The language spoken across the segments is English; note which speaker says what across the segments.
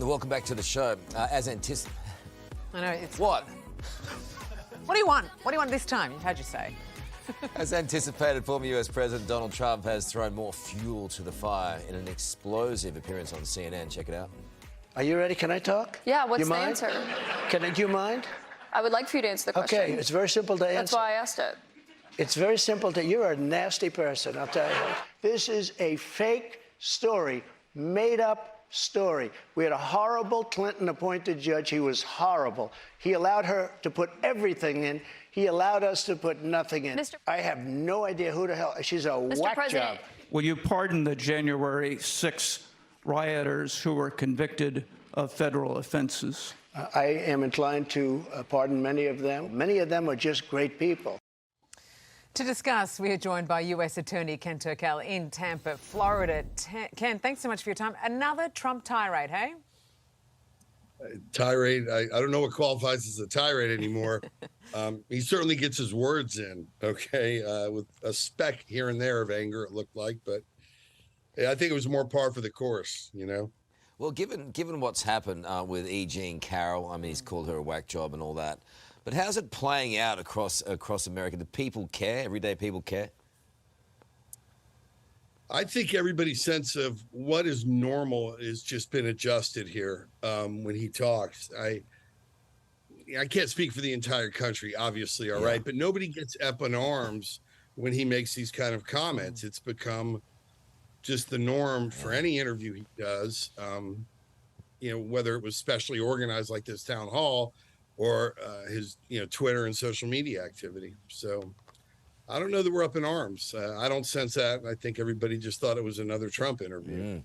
Speaker 1: Welcome back to the show. As anticipated...
Speaker 2: I know, it's...
Speaker 1: What?
Speaker 2: What do you want? What do you want this time? You've had your say.
Speaker 1: As anticipated, former US President Donald Trump has thrown more fuel to the fire in an explosive appearance on CNN. Check it out.
Speaker 3: Are you ready? Can I talk?
Speaker 4: Yeah, what's
Speaker 3: you
Speaker 4: the
Speaker 3: mind?
Speaker 4: answer?
Speaker 3: Do you mind?
Speaker 4: I would like for you to answer the question.
Speaker 3: Okay, it's very simple to answer.
Speaker 4: That's why I asked it.
Speaker 3: It's very simple to... You're a nasty person, I'll tell you. This is a fake story, made-up story. We had a horrible Clinton-appointed judge. He was horrible. He allowed her to put everything in. He allowed us to put nothing in. I have no idea who the hell... She's a whack job.
Speaker 5: Will you pardon the January 6 rioters who were convicted of federal offenses?
Speaker 3: I am inclined to pardon many of them. Many of them are just great people.
Speaker 2: To discuss, we are joined by US Attorney Ken Turkel in Tampa, Florida. Ken, thanks so much for your time. Another Trump tirade, hey?
Speaker 6: Tirade, I don't know what qualifies as a tirade anymore. He certainly gets his words in, okay, with a speck here and there of anger, it looked like. But yeah, I think it was more par for the course, you know?
Speaker 1: Well, given what's happened with E. Jean Carroll, I mean, he's called her a whack job and all that. But how's it playing out across America? Do people care? Everyday people care?
Speaker 6: I think everybody's sense of what is normal has just been adjusted here when he talks. I can't speak for the entire country, obviously, all right? But nobody gets up in arms when he makes these kind of comments. It's become just the norm for any interview he does, you know, whether it was specially organized like this town hall or his, you know, Twitter and social media activity. So I don't know that we're up in arms. I don't sense that. I think everybody just thought it was another Trump interview.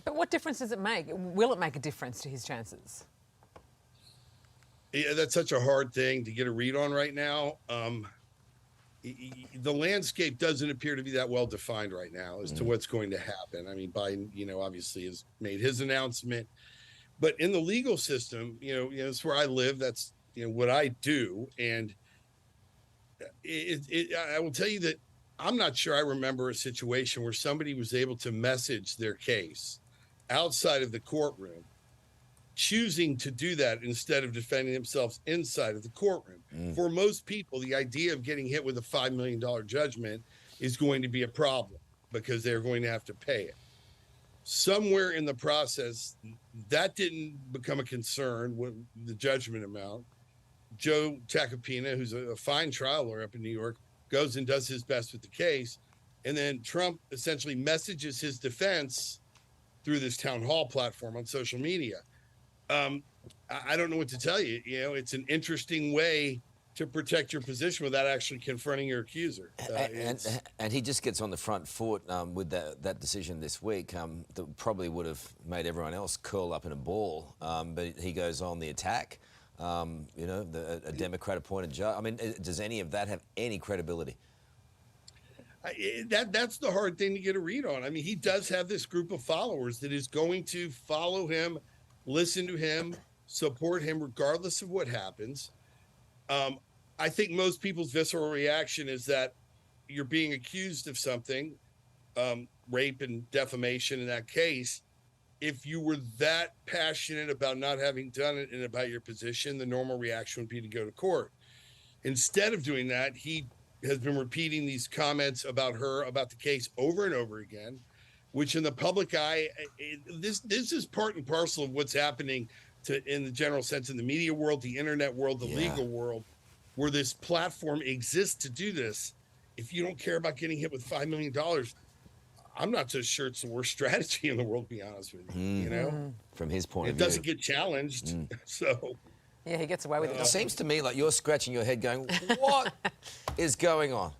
Speaker 2: But what difference does it make? Will it make a difference to his chances?
Speaker 6: Yeah, that's such a hard thing to get a read on right now. The landscape doesn't appear to be that well defined right now as to what's going to happen. I mean, Biden, you know, obviously has made his announcement, but in the legal system, you know, that's where I live. That's, you know, what I do. And I will tell you that I'm not sure I remember a situation where somebody was able to message their case outside of the courtroom, choosing to do that instead of defending themselves inside of the courtroom. For most people, the idea of getting hit with a $5 million judgment is going to be a problem because they're going to have to pay it. Somewhere in the process, that didn't become a concern with the judgment amount. Joe Tacopina, who's a fine trial lawyer up in New York, goes and does his best with the case. And then Trump essentially messages his defense through this town hall platform on social media. I don't know what to tell you. You know, it's an interesting way to protect your position without actually confronting your accuser.
Speaker 1: And he just gets on the front foot with that decision this week that probably would have made everyone else curl up in a ball. But he goes on the attack. You know, a Democrat-appointed judge. I mean, does any of that have any credibility?
Speaker 6: That's the hard thing to get a read on. I mean, he does have this group of followers that is going to follow him, listen to him, support him regardless of what happens. I think most people's visceral reaction is that you're being accused of something, rape and defamation in that case. If you were that passionate about not having done it and about your position, the normal reaction would be to go to court. Instead of doing that, he has been repeating these comments about her, about the case over and over again, which in the public eye, this is part and parcel of what's happening in the general sense in the media world, the internet world, the legal world, where this platform exists to do this. If you don't care about getting hit with $5 million, I'm not so sure it's the worst strategy in the world, to be honest with you. You know,
Speaker 1: from his point of view,
Speaker 6: it doesn't get challenged. So
Speaker 2: yeah, he gets away with it.
Speaker 1: It seems to me like you're scratching your head going, what is going on?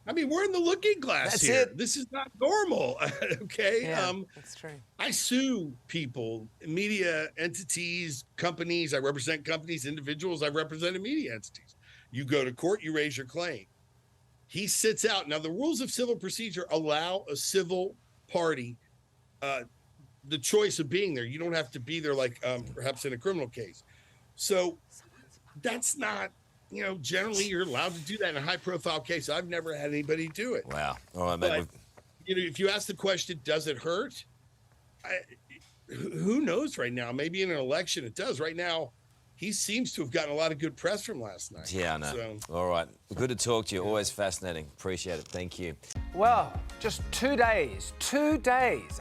Speaker 6: I mean, we're in the looking glass
Speaker 1: That's
Speaker 6: here.
Speaker 1: it.
Speaker 6: This is not normal. Okay.
Speaker 2: Yeah, that's true.
Speaker 6: I sue people, media entities, companies. I represent companies, individuals. I represented media entities. You go to court, you raise your claim. He sits out. Now, the rules of civil procedure allow a civil party the choice of being there. You don't have to be there like perhaps in a criminal case. So that's not, you know, generally you're allowed to do that in a high-profile case. I've never had anybody do it.
Speaker 1: Wow. All right,
Speaker 6: But,
Speaker 1: mate.
Speaker 6: you know, if you ask the question, does it hurt? who knows right now? Maybe in an election it does. Right now, he seems to have gotten a lot of good press from last night.
Speaker 1: Yeah, I know.
Speaker 6: So,
Speaker 1: all right. Good to talk to you. Always fascinating. Appreciate it. Thank you.
Speaker 7: Well, just 2 days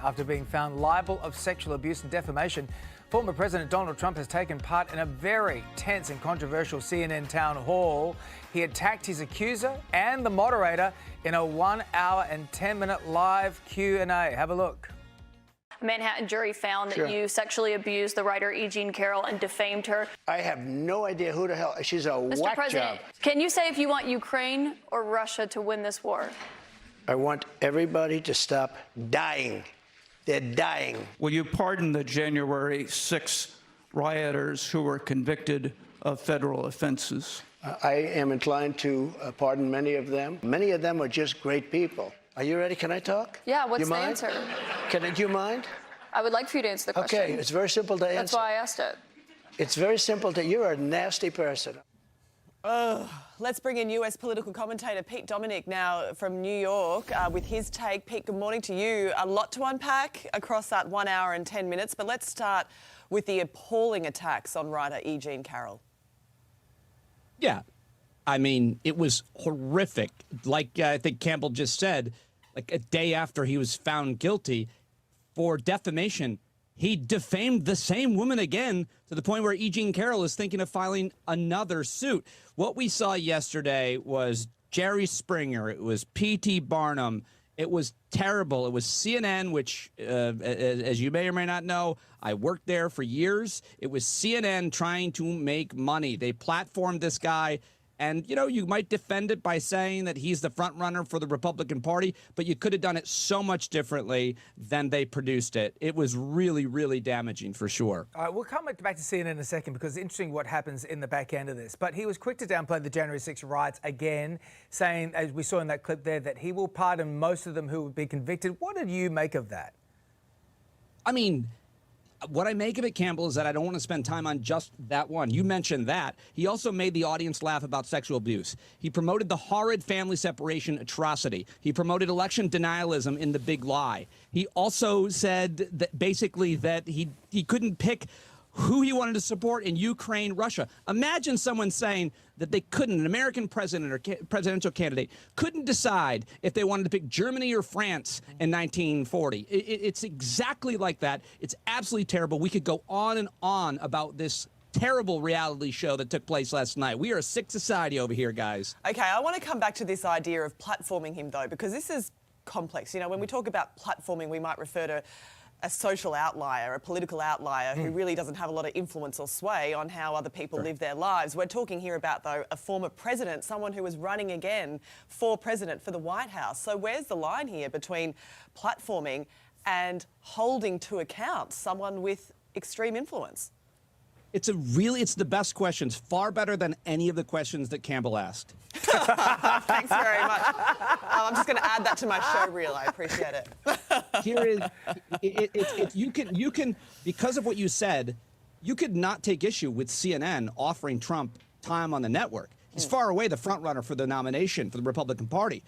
Speaker 7: after being found liable of sexual abuse and defamation, former President Donald Trump has taken part in a very tense and controversial CNN town hall. He attacked his accuser and the moderator in a 1 hour and 10-minute live Q&A. Have a look.
Speaker 4: A Manhattan jury found that you sexually abused the writer E. Jean Carroll and defamed her.
Speaker 3: I have no idea who the hell. She's a
Speaker 4: Mr.
Speaker 3: whack
Speaker 4: President,
Speaker 3: job.
Speaker 4: can you say if you want Ukraine or Russia to win this war?
Speaker 3: I want everybody to stop dying. They're dying.
Speaker 5: Will you pardon the January 6 rioters who were convicted of federal offenses?
Speaker 3: I am inclined to pardon many of them. Many of them are just great people. Are you ready? Can I talk?
Speaker 4: Yeah, what's
Speaker 3: you
Speaker 4: the
Speaker 3: mind?
Speaker 4: answer?
Speaker 3: Do you mind?
Speaker 4: I would like for you to answer the question.
Speaker 3: Okay, it's very simple to answer.
Speaker 4: That's why I asked it.
Speaker 3: It's very simple to. You're a nasty person.
Speaker 8: Let's bring in US political commentator Pete Dominick now from New York with his take. Pete, good morning to you. A lot to unpack across that 1 hour and 10 minutes, but let's start with the appalling attacks on writer E. Jean Carroll.
Speaker 9: Yeah, I mean, it was horrific. Like I think Campbell just said, like a day after he was found guilty for defamation, he defamed the same woman again to the point where E. Jean Carroll is thinking of filing another suit. What we saw yesterday was Jerry Springer. It was P.T. Barnum. It was terrible. It was CNN, which, as you may or may not know, I worked there for years. It was CNN trying to make money. They platformed this guy. And, you know, you might defend it by saying that he's the front runner for the Republican Party, but you could have done it so much differently than they produced it. It was really, really damaging for sure.
Speaker 7: All right, we'll come back to CNN in a second because it's interesting what happens in the back end of this. But he was quick to downplay the January 6 riots again, saying, as we saw in that clip there, that he will pardon most of them who would be convicted. What did you make of that?
Speaker 9: I mean, what I make of it, Campbell, is that I don't want to spend time on just that one. You mentioned that. He also made the audience laugh about sexual abuse. He promoted the horrid family separation atrocity. He promoted election denialism in The Big Lie. He also said that basically that he couldn't pick who he wanted to support in Ukraine, Russia. Imagine someone saying that they couldn't, an American president or presidential candidate couldn't decide if they wanted to pick Germany or France in 1940. It's exactly like that. It's absolutely terrible. We could go on and on about this terrible reality show that took place last night. We are a sick society over here, guys.
Speaker 8: Okay, I want to come back to this idea of platforming him, though, because this is complex. You know, when we talk about platforming, we might refer to a social outlier, a political outlier who really doesn't have a lot of influence or sway on how other people live their lives. We're talking here about, though, a former president, someone who was running again for president for the White House. So where's the line here between platforming and holding to account someone with extreme influence?
Speaker 9: It's the best questions, far better than any of the questions that Campbell asked.
Speaker 8: Thanks very much. I'm just going to add that to my show reel. I appreciate it.
Speaker 9: Here is, you can, because of what you said, you could not take issue with CNN offering Trump time on the network. He's far away the front runner for the nomination for the Republican Party.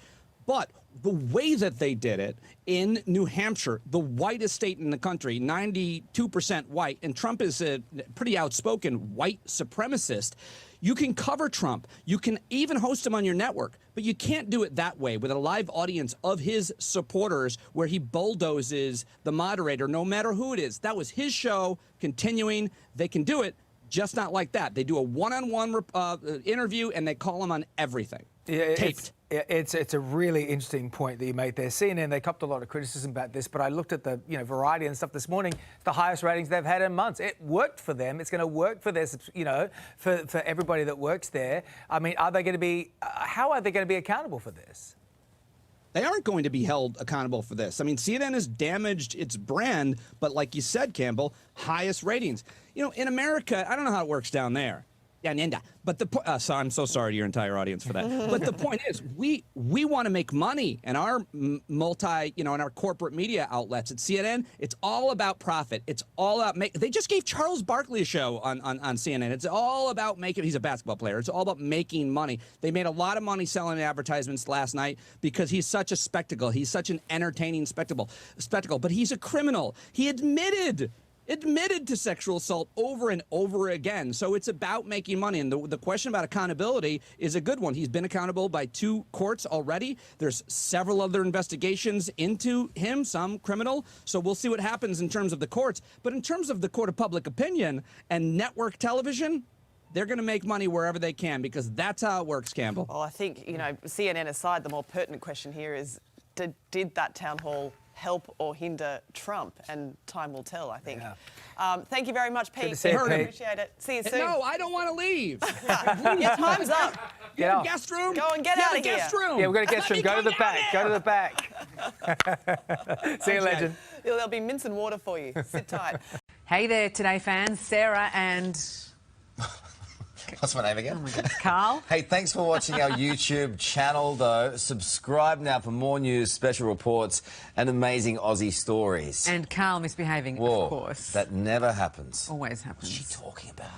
Speaker 9: But the way that they did it in New Hampshire, the whitest state in the country, 92% white, and Trump is a pretty outspoken white supremacist, you can cover Trump. You can even host him on your network, but you can't do it that way with a live audience of his supporters where he bulldozes the moderator, no matter who it is. That was his show, continuing. They can do it, just not like that. They do a one-on-one interview, and they call him on everything.
Speaker 7: Yeah,
Speaker 9: taped.
Speaker 7: It's a really interesting point that you made there. CNN, they copped a lot of criticism about this, but I looked at the Variety and stuff this morning. It's the highest ratings they've had in months. It worked for them. It's going to work for their, for everybody that works there. I mean, are they going to be? How are they going to be accountable for this?
Speaker 9: They aren't going to be held accountable for this. I mean, CNN has damaged its brand, but like you said, Campbell, highest ratings. You know, in America, I don't know how it works down there. But so I'm so sorry to your entire audience for that. But the point is, we want to make money, and our in our corporate media outlets at CNN, it's all about profit. It's all about they just gave Charles Barkley a show on CNN. It's all about making. He's a basketball player. It's all about making money. They made a lot of money selling advertisements last night because he's such a spectacle. He's such an entertaining spectacle. But he's a criminal. He admitted admitted to sexual assault over and over again. So it's about making money. And the question about accountability is a good one. He's been accountable by 2 courts already. There's several other investigations into him, some criminal. So we'll see what happens in terms of the courts. But in terms of the court of public opinion and network television, they're going to make money wherever they can, because that's how it works, Campbell.
Speaker 8: Well, I think, you know, CNN aside, the more pertinent question here is, did that town hall help or hinder Trump? And time will tell, I think.
Speaker 7: Yeah.
Speaker 8: Thank you very much, Pete.
Speaker 7: Good to see you, Pete.
Speaker 8: Appreciate it. See you soon.
Speaker 9: No, I don't want to leave.
Speaker 8: Your time's up.
Speaker 9: Get
Speaker 7: out.
Speaker 9: a guest room.
Speaker 8: Go and get out of here.
Speaker 9: Guest room.
Speaker 7: Yeah, we've got a guest
Speaker 9: Let
Speaker 7: room.
Speaker 9: me
Speaker 7: Go to the
Speaker 9: down
Speaker 7: back. Go to the back. See you,
Speaker 9: Okay.
Speaker 7: legend.
Speaker 8: There'll be mince and water for you. Sit tight.
Speaker 2: Hey there, Today fans. Sarah and
Speaker 1: What's my name again?
Speaker 2: Carl.
Speaker 1: Hey, thanks for watching our YouTube channel, though. Subscribe now for more news, special reports, and amazing Aussie stories.
Speaker 2: And Carl misbehaving,
Speaker 1: Whoa,
Speaker 2: of course.
Speaker 1: that never happens.
Speaker 2: Always happens.
Speaker 1: What's she talking about?